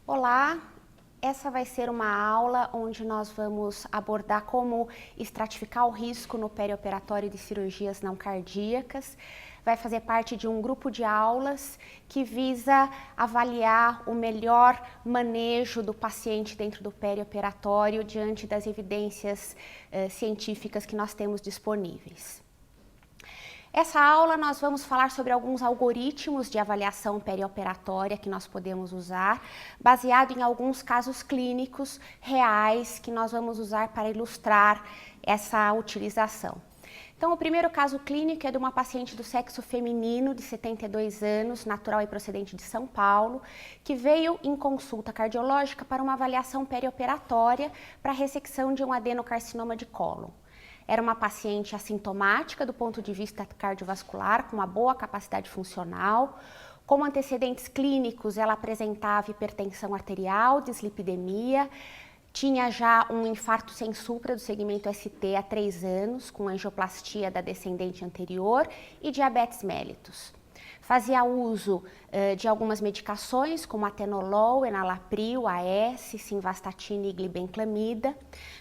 Olá, essa vai ser uma aula onde nós vamos abordar como estratificar o risco no perioperatório de cirurgias não cardíacas. Vai fazer parte de um grupo de aulas que visa avaliar o melhor manejo do paciente dentro do perioperatório diante das evidências científicas que nós temos disponíveis. Essa aula nós vamos falar sobre alguns algoritmos de avaliação perioperatória que nós podemos usar, baseado em alguns casos clínicos reais que nós vamos usar para ilustrar essa utilização. Então, o primeiro caso clínico é de uma paciente do sexo feminino de 72 anos, natural e procedente de São Paulo, que veio em consulta cardiológica para uma avaliação perioperatória para ressecção de um adenocarcinoma de cólon. Era uma paciente assintomática do ponto de vista cardiovascular, com uma boa capacidade funcional. Como antecedentes clínicos, ela apresentava hipertensão arterial, dislipidemia, tinha já um infarto sem supra do segmento ST há 3 anos, com angioplastia da descendente anterior e diabetes mellitus. Fazia uso de algumas medicações, como atenolol, enalapril, AS, simvastatina e glibenclamida.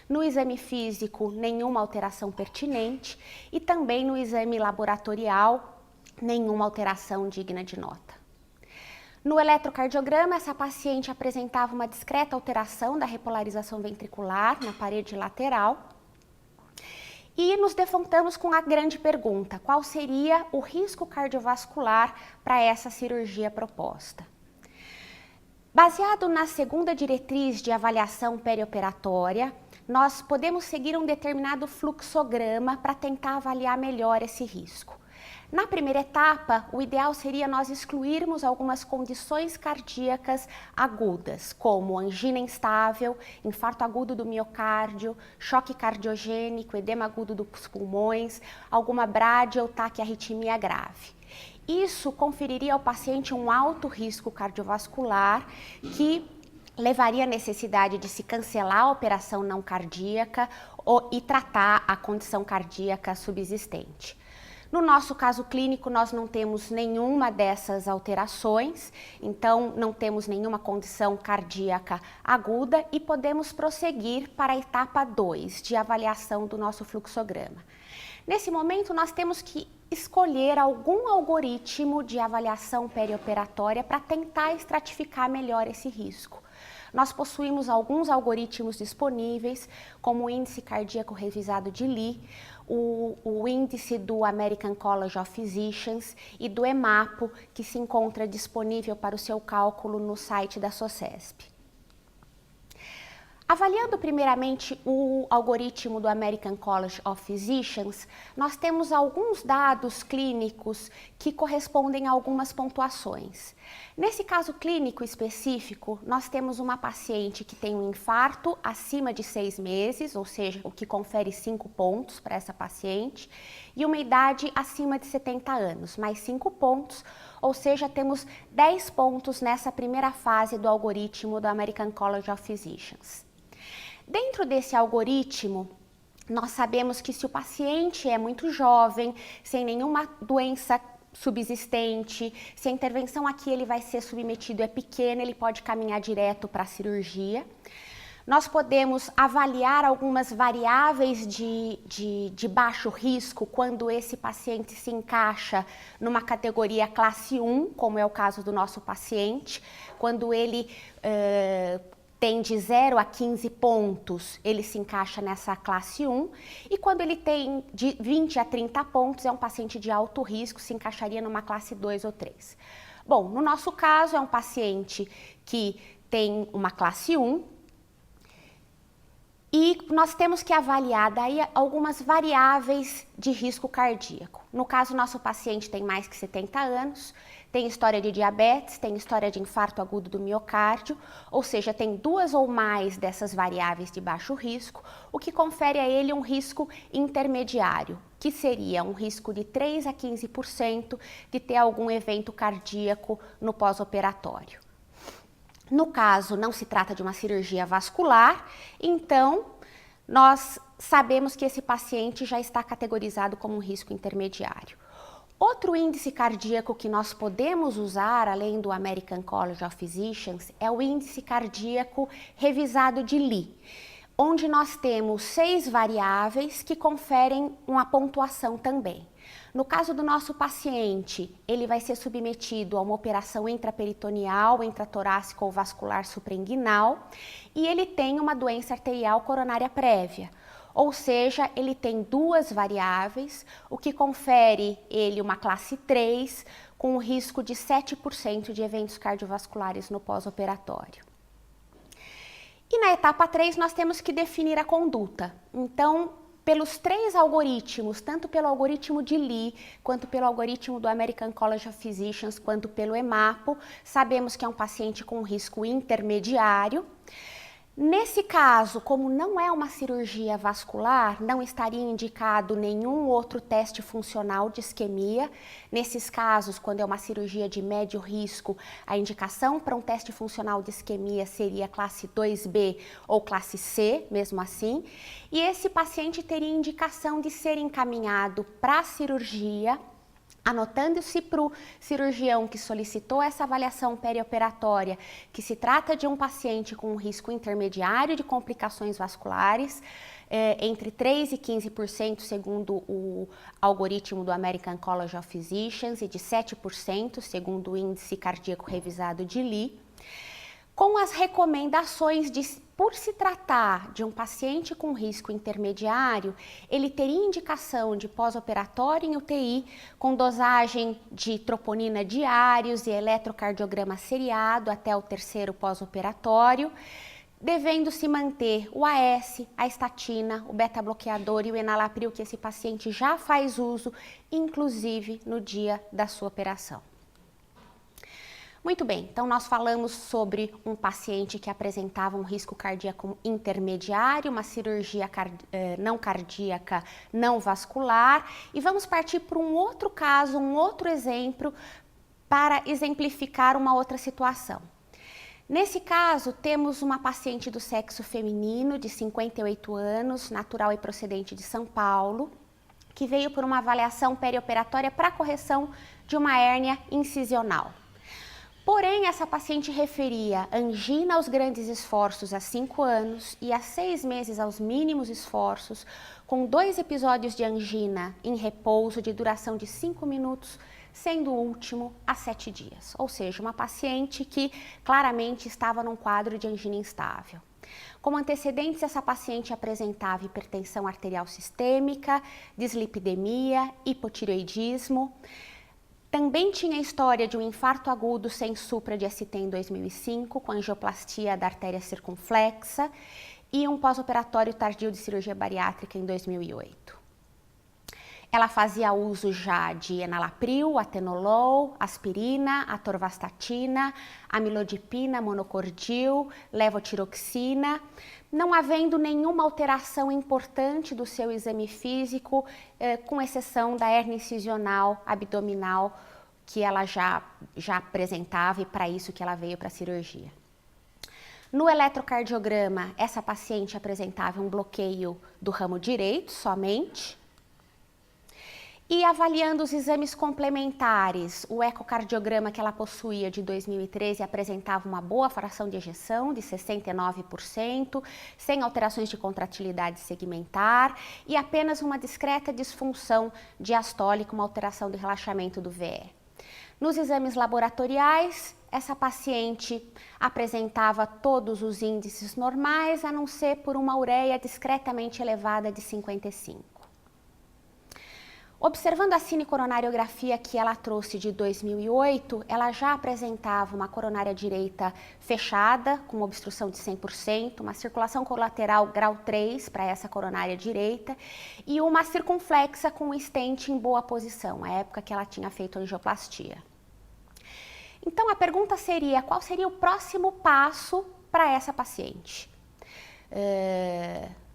No exame físico, nenhuma alteração pertinente e também no exame laboratorial, nenhuma alteração digna de nota. No eletrocardiograma, essa paciente apresentava uma discreta alteração da repolarização ventricular na parede lateral. E nos defrontamos com a grande pergunta: qual seria o risco cardiovascular para essa cirurgia proposta? Baseado na segunda diretriz de avaliação perioperatória, nós podemos seguir um determinado fluxograma para tentar avaliar melhor esse risco. Na primeira etapa, o ideal seria nós excluirmos algumas condições cardíacas agudas, como angina instável, infarto agudo do miocárdio, choque cardiogênico, edema agudo dos pulmões, alguma brádia ou taquiarritmia grave. Isso conferiria ao paciente um alto risco cardiovascular que levaria à necessidade de se cancelar a operação não cardíaca e tratar a condição cardíaca subsistente. No nosso caso clínico, nós não temos nenhuma dessas alterações, então não temos nenhuma condição cardíaca aguda e podemos prosseguir para a etapa 2 de avaliação do nosso fluxograma. Nesse momento, nós temos que escolher algum algoritmo de avaliação perioperatória para tentar estratificar melhor esse risco. Nós possuímos alguns algoritmos disponíveis, como o índice cardíaco revisado de Lee, o índice do American College of Physicians e do EMAPO, que se encontra disponível para o seu cálculo no site da SOCESP. Avaliando primeiramente o algoritmo do American College of Physicians, nós temos alguns dados clínicos que correspondem a algumas pontuações. Nesse caso clínico específico, nós temos uma paciente que tem um infarto acima de 6 meses, ou seja, o que confere 5 pontos para essa paciente, e uma idade acima de 70 anos, mais 5 pontos, ou seja, temos 10 pontos nessa primeira fase do algoritmo do American College of Physicians. Dentro desse algoritmo, nós sabemos que se o paciente é muito jovem, sem nenhuma doença subsistente, se a intervenção a que ele vai ser submetido é pequena, ele pode caminhar direto para a cirurgia. Nós podemos avaliar algumas variáveis de baixo risco quando esse paciente se encaixa numa categoria classe 1, como é o caso do nosso paciente, quando ele tem de 0 a 15 pontos, ele se encaixa nessa classe 1, e quando ele tem de 20 a 30 pontos, é um paciente de alto risco, se encaixaria numa classe 2 ou 3. Bom, no nosso caso, é um paciente que tem uma classe 1, e nós temos que avaliar daí algumas variáveis de risco cardíaco. No caso, nosso paciente tem mais que 70 anos, tem história de diabetes, tem história de infarto agudo do miocárdio, ou seja, tem 2 ou mais dessas variáveis de baixo risco, o que confere a ele um risco intermediário, que seria um risco de 3 a 15% de ter algum evento cardíaco no pós-operatório. No caso, não se trata de uma cirurgia vascular, então nós sabemos que esse paciente já está categorizado como um risco intermediário. Outro índice cardíaco que nós podemos usar, além do American College of Physicians, é o índice cardíaco revisado de Lee, onde nós temos 6 variáveis que conferem uma pontuação também. No caso do nosso paciente, ele vai ser submetido a uma operação intraperitoneal, intratorácica ou vascular suprainguinal e ele tem uma doença arterial coronária prévia. Ou seja, ele tem 2 variáveis, o que confere ele uma classe 3, com um risco de 7% de eventos cardiovasculares no pós-operatório. E na etapa 3 nós temos que definir a conduta. Então, pelos 3 algoritmos, tanto pelo algoritmo de Lee, quanto pelo algoritmo do American College of Physicians, quanto pelo EMAPO, sabemos que é um paciente com risco intermediário. Nesse caso, como não é uma cirurgia vascular, não estaria indicado nenhum outro teste funcional de isquemia. Nesses casos, quando é uma cirurgia de médio risco, a indicação para um teste funcional de isquemia seria classe 2B ou classe C, mesmo assim. E esse paciente teria indicação de ser encaminhado para a cirurgia, anotando-se para o cirurgião que solicitou essa avaliação perioperatória que se trata de um paciente com um risco intermediário de complicações vasculares, entre 3% e 15% segundo o algoritmo do American College of Physicians e de 7% segundo o índice cardíaco revisado de Lee, com as recomendações de, por se tratar de um paciente com risco intermediário, ele teria indicação de pós-operatório em UTI com dosagem de troponina diários e eletrocardiograma seriado até o 3º pós-operatório, devendo se manter o AS, a estatina, o beta-bloqueador e o enalapril que esse paciente já faz uso, inclusive no dia da sua operação. Muito bem, então nós falamos sobre um paciente que apresentava um risco cardíaco intermediário, uma cirurgia não cardíaca, não vascular, e vamos partir para um outro caso, um outro exemplo, para exemplificar uma outra situação. Nesse caso, temos uma paciente do sexo feminino, de 58 anos, natural e procedente de São Paulo, que veio por uma avaliação perioperatória para correção de uma hérnia incisional. Porém, essa paciente referia angina aos grandes esforços há 5 anos e há 6 meses aos mínimos esforços, com 2 episódios de angina em repouso de duração de 5 minutos, sendo o último há 7 dias. Ou seja, uma paciente que claramente estava num quadro de angina instável. Como antecedentes, essa paciente apresentava hipertensão arterial sistêmica, dislipidemia, hipotireoidismo. Também tinha história de um infarto agudo sem supra de ST em 2005, com angioplastia da artéria circunflexa e um pós-operatório tardio de cirurgia bariátrica em 2008. Ela fazia uso já de enalapril, atenolol, aspirina, atorvastatina, amlodipina, monocordil, levotiroxina, não havendo nenhuma alteração importante do seu exame físico, com exceção da hérnia incisional abdominal que ela já apresentava e para isso que ela veio para a cirurgia. No eletrocardiograma, essa paciente apresentava um bloqueio do ramo direito somente. E avaliando os exames complementares, o ecocardiograma que ela possuía de 2013 apresentava uma boa fração de ejeção de 69%, sem alterações de contratilidade segmentar e apenas uma discreta disfunção diastólica, uma alteração de relaxamento do VE. Nos exames laboratoriais, essa paciente apresentava todos os índices normais, a não ser por uma ureia discretamente elevada de 55. Observando a cinecoronariografia que ela trouxe de 2008, ela já apresentava uma coronária direita fechada, com obstrução de 100%, uma circulação colateral grau 3 para essa coronária direita e uma circunflexa com stent em boa posição, a época que ela tinha feito angioplastia. Então a pergunta seria, qual seria o próximo passo para essa paciente?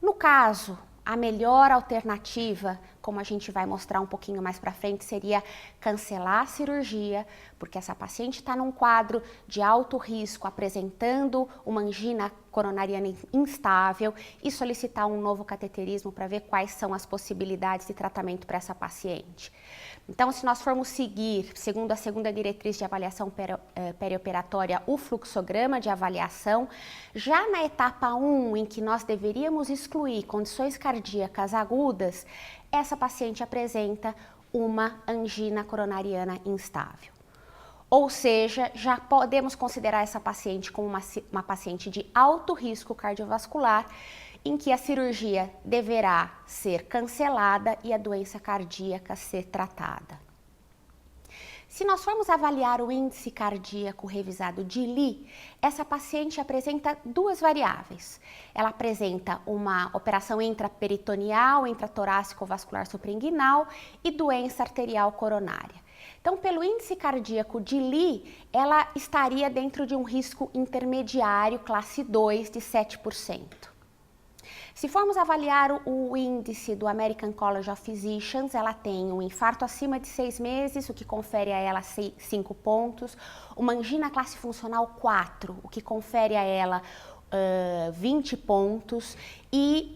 No caso, a melhor alternativa como a gente vai mostrar um pouquinho mais para frente, seria cancelar a cirurgia, porque essa paciente está num quadro de alto risco, apresentando uma angina coronariana instável, e solicitar um novo cateterismo para ver quais são as possibilidades de tratamento para essa paciente. Então, se nós formos seguir, segundo a segunda diretriz de avaliação perioperatória, o fluxograma de avaliação, já na etapa 1, em que nós deveríamos excluir condições cardíacas agudas, essa paciente apresenta uma angina coronariana instável. Ou seja, já podemos considerar essa paciente como uma paciente de alto risco cardiovascular, em que a cirurgia deverá ser cancelada e a doença cardíaca ser tratada. Se nós formos avaliar o índice cardíaco revisado de Lee, essa paciente apresenta duas variáveis. Ela apresenta uma operação intraperitoneal, intratorácico vascular suprainguinal e doença arterial coronária. Então, pelo índice cardíaco de Lee, ela estaria dentro de um risco intermediário, classe 2, de 7%. Se formos avaliar o índice do American College of Physicians, ela tem um infarto acima de 6 meses, o que confere a ela 5 pontos, uma angina classe funcional 4, o que confere a ela 20 pontos, e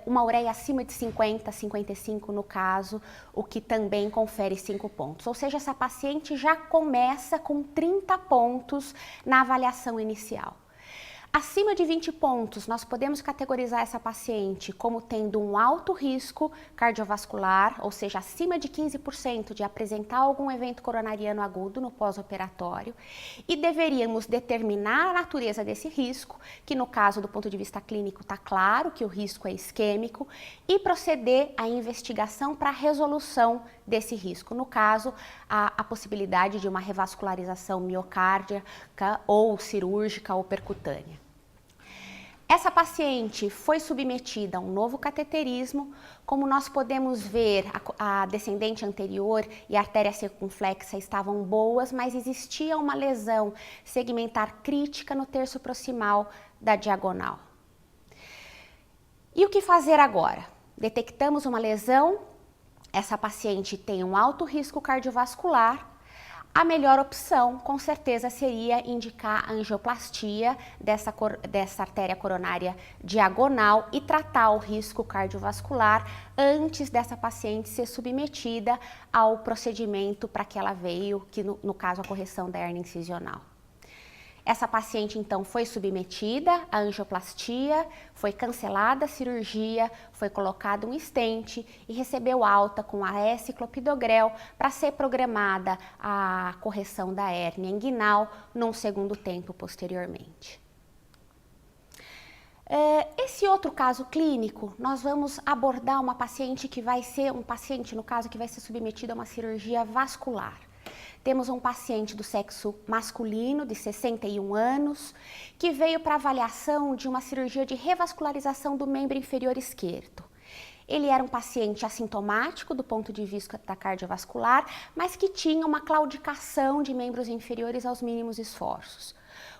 uma ureia acima de 50, 55 no caso, o que também confere 5 pontos. Ou seja, essa paciente já começa com 30 pontos na avaliação inicial. Acima de 20 pontos, nós podemos categorizar essa paciente como tendo um alto risco cardiovascular, ou seja, acima de 15% de apresentar algum evento coronariano agudo no pós-operatório, e deveríamos determinar a natureza desse risco, que no caso do ponto de vista clínico está claro que o risco é isquêmico, e proceder à investigação para a resolução desse risco, no caso, a possibilidade de uma revascularização miocárdica ou cirúrgica ou percutânea. Essa paciente foi submetida a um novo cateterismo. Como nós podemos ver, a descendente anterior e a artéria circunflexa estavam boas, mas existia uma lesão segmentar crítica no terço proximal da diagonal. E o que fazer agora? Detectamos uma lesão, essa paciente tem um alto risco cardiovascular. A melhor opção, com certeza, seria indicar a angioplastia dessa artéria coronária diagonal e tratar o risco cardiovascular antes dessa paciente ser submetida ao procedimento para que ela veio, que no caso a correção da hérnia incisional. Essa paciente, então, foi submetida à angioplastia, foi cancelada a cirurgia, foi colocado um stent e recebeu alta com AS e clopidogrel para ser programada a correção da hérnia inguinal num segundo tempo posteriormente. Esse outro caso clínico, nós vamos abordar uma paciente que vai ser, no caso, que vai ser submetida a uma cirurgia vascular. Temos um paciente do sexo masculino, de 61 anos, que veio para avaliação de uma cirurgia de revascularização do membro inferior esquerdo. Ele era um paciente assintomático do ponto de vista da cardiovascular, mas que tinha uma claudicação de membros inferiores aos mínimos esforços.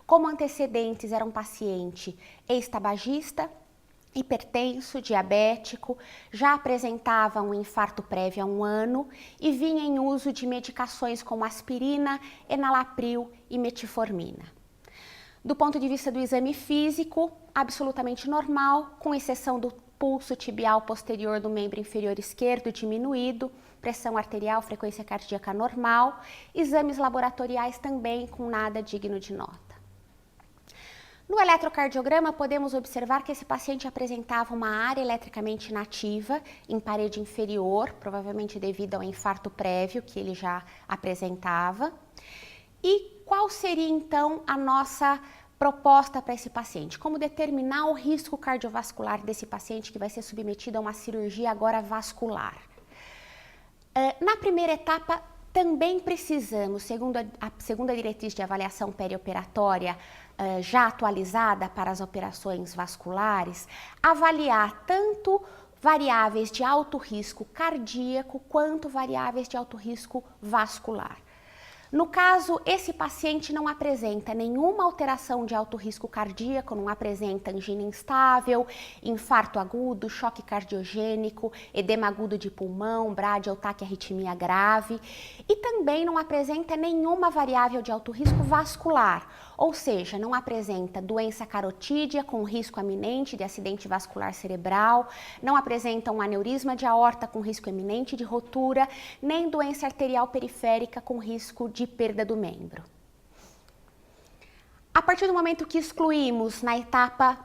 Como antecedentes, era um paciente ex-tabagista, hipertenso, diabético, já apresentava um infarto prévio há 1 ano e vinha em uso de medicações como aspirina, enalapril e metformina. Do ponto de vista do exame físico, absolutamente normal, com exceção do pulso tibial posterior do membro inferior esquerdo diminuído, pressão arterial, frequência cardíaca normal, exames laboratoriais também com nada digno de nota. No eletrocardiograma, podemos observar que esse paciente apresentava uma área eletricamente inativa em parede inferior, provavelmente devido ao infarto prévio que ele já apresentava. E qual seria, então, a nossa proposta para esse paciente? Como determinar o risco cardiovascular desse paciente que vai ser submetido a uma cirurgia agora vascular? Na primeira etapa, também precisamos, segundo a segunda diretriz de avaliação perioperatória, já atualizada para as operações vasculares, avaliar tanto variáveis de alto risco cardíaco quanto variáveis de alto risco vascular. No caso, esse paciente não apresenta nenhuma alteração de alto risco cardíaco, não apresenta angina instável, infarto agudo, choque cardiogênico, edema agudo de pulmão, brádie ou taquiarritmia grave e também não apresenta nenhuma variável de alto risco vascular, ou seja, não apresenta doença carotídea com risco eminente de acidente vascular cerebral, não apresenta um aneurisma de aorta com risco eminente de rotura, nem doença arterial periférica com risco de perda do membro. A partir do momento que excluímos na etapa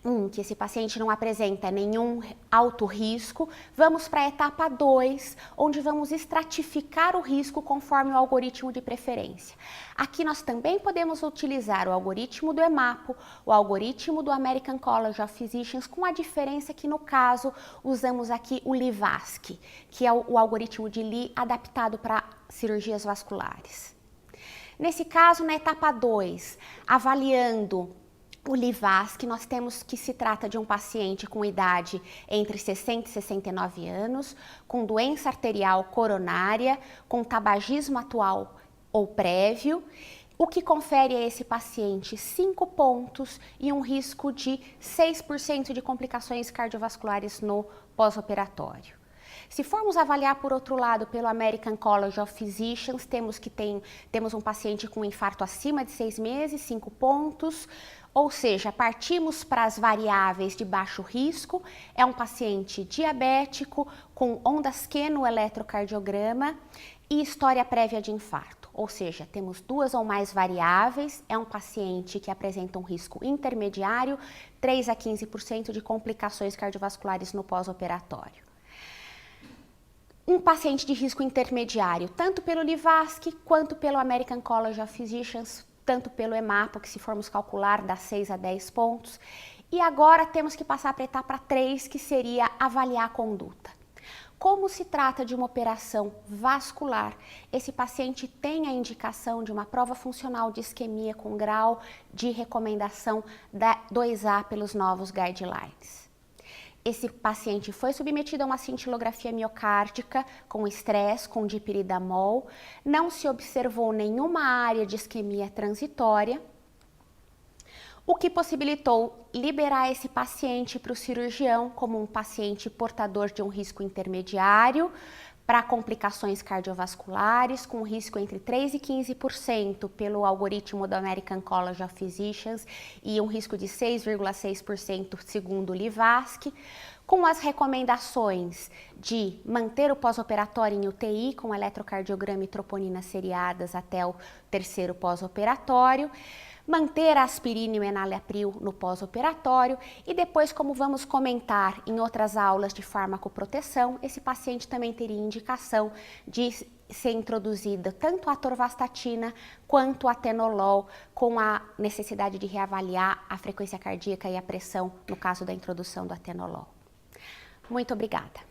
1, que esse paciente não apresenta nenhum alto risco, vamos para a etapa 2, onde vamos estratificar o risco conforme o algoritmo de preferência. Aqui nós também podemos utilizar o algoritmo do EMAPO, o algoritmo do American College of Physicians, com a diferença que no caso usamos aqui o Litvasky, que é o algoritmo de Lee adaptado para cirurgias vasculares. Nesse caso, na etapa 2, avaliando o Litvasky, nós temos que se trata de um paciente com idade entre 60 e 69 anos, com doença arterial coronária, com tabagismo atual ou prévio, o que confere a esse paciente 5 pontos e um risco de 6% de complicações cardiovasculares no pós-operatório. Se formos avaliar, por outro lado, pelo American College of Physicians, temos um paciente com infarto acima de 6 meses, 5 pontos, ou seja, partimos para as variáveis de baixo risco, é um paciente diabético, com ondas Q no eletrocardiograma e história prévia de infarto, ou seja, temos 2 ou mais variáveis, é um paciente que apresenta um risco intermediário, 3 a 15% de complicações cardiovasculares no pós-operatório. Um paciente de risco intermediário, tanto pelo Litvasky quanto pelo American College of Physicians, tanto pelo EMAPO, que se formos calcular dá 6 a 10 pontos. E agora temos que passar para a etapa 3, que seria avaliar a conduta. Como se trata de uma operação vascular, esse paciente tem a indicação de uma prova funcional de isquemia com grau de recomendação da 2A pelos novos guidelines. Esse paciente foi submetido a uma cintilografia miocárdica com estresse, com dipiridamol, não se observou nenhuma área de isquemia transitória, o que possibilitou liberar esse paciente para o cirurgião como um paciente portador de um risco intermediário para complicações cardiovasculares, com risco entre 3% e 15% pelo algoritmo do American College of Physicians e um risco de 6,6% segundo o Litvasky, com as recomendações de manter o pós-operatório em UTI com eletrocardiograma e troponina seriadas até o 3º pós-operatório, manter a aspirina e o enalapril no pós-operatório e depois, como vamos comentar em outras aulas de farmacoproteção, esse paciente também teria indicação de ser introduzida tanto a atorvastatina quanto a atenolol, com a necessidade de reavaliar a frequência cardíaca e a pressão no caso da introdução do atenolol. Muito obrigada.